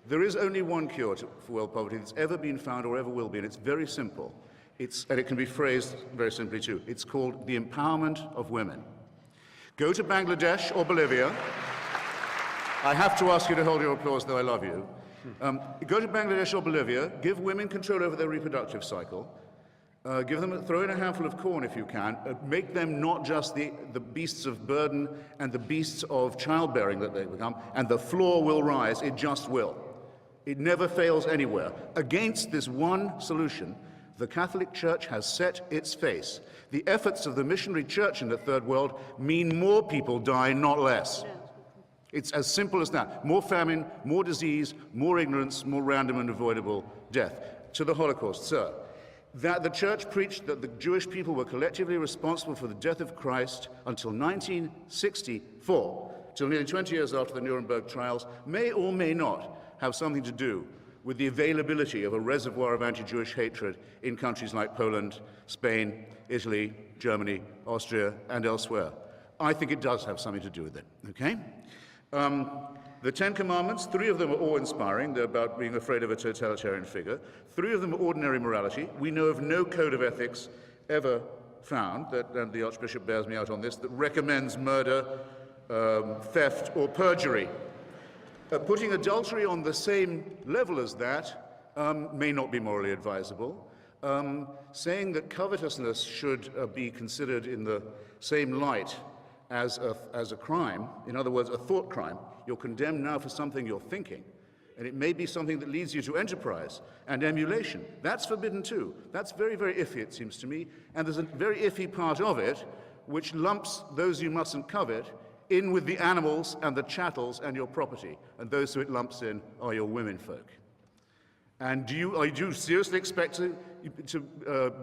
There is only one cure for world poverty that's ever been found or ever will be, and it's very simple. And it can be phrased very simply too. It's called the empowerment of women. Go to Bangladesh or Bolivia. I have to ask you to hold your applause, though I love you. Go to Bangladesh or Bolivia, give women control over their reproductive cycle, throw in a handful of corn if you can, make them not just the beasts of burden and the beasts of childbearing that they become, and the floor will rise, it just will. It never fails anywhere. Against this one solution, the Catholic Church has set its face. The efforts of the missionary church in the Third World mean more people die, not less. It's as simple as that. More famine, more disease, more ignorance, more random and avoidable death. To the Holocaust, sir, that the church preached that the Jewish people were collectively responsible for the death of Christ until 1964, till nearly 20 years after the Nuremberg trials, may or may not have something to do with the availability of a reservoir of anti-Jewish hatred in countries like Poland, Spain, Italy, Germany, Austria, and elsewhere. I think it does have something to do with it, okay? The Ten Commandments, 3 of them are awe-inspiring. They're about being afraid of a totalitarian figure. 3 of them are ordinary morality. We know of no code of ethics ever found, and the Archbishop bears me out on this, that recommends murder, theft, or perjury. Putting adultery on the same level as that may not be morally advisable. Saying that covetousness should be considered in the same light as a crime, in other words, a thought crime. You're condemned now for something you're thinking, and it may be something that leads you to enterprise and emulation. That's forbidden too. That's very, very iffy, it seems to me, and there's a very iffy part of it which lumps those you mustn't covet in with the animals and the chattels and your property, and those who it lumps in are your womenfolk. And do you seriously expect to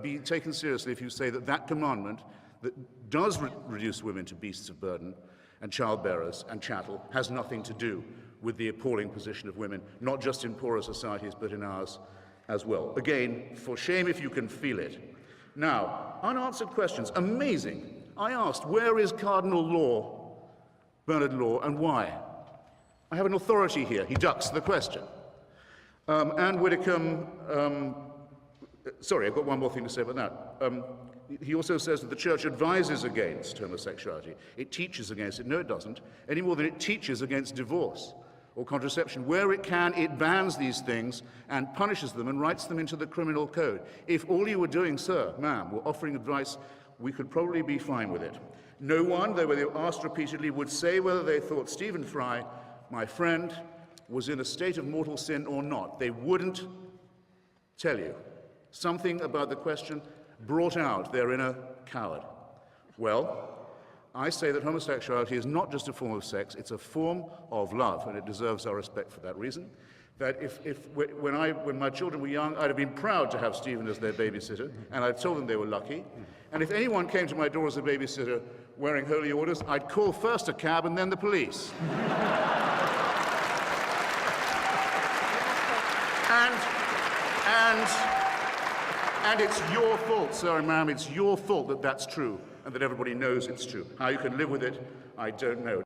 be taken seriously if you say that that commandment that does reduce women to beasts of burden and childbearers and chattel has nothing to do with the appalling position of women, not just in poorer societies, but in ours as well? Again, for shame if you can feel it. Now, unanswered questions. Amazing. I asked, where is Cardinal Law, Bernard Law, and why? I have an authority here. He ducks the question. Anne Widdecombe, sorry, I've got one more thing to say about that. He also says that the church advises against homosexuality. It teaches against it. No, it doesn't, any more than it teaches against divorce or contraception. Where it can, it bans these things and punishes them and writes them into the criminal code. If all you were doing, sir, ma'am, were offering advice, we could probably be fine with it. No one, though they were asked repeatedly, would say whether they thought Stephen Fry, my friend, was in a state of mortal sin or not. They wouldn't tell you. Something about the question brought out their inner coward. Well, I say that homosexuality is not just a form of sex, it's a form of love, and it deserves our respect for that reason. That when my children were young, I'd have been proud to have Stephen as their babysitter, and I'd told them they were lucky. And if anyone came to my door as a babysitter wearing holy orders, I'd call first a cab and then the police. And it's your fault, sir and ma'am, it's your fault that that's true, and that everybody knows it's true. How you can live with it, I don't know.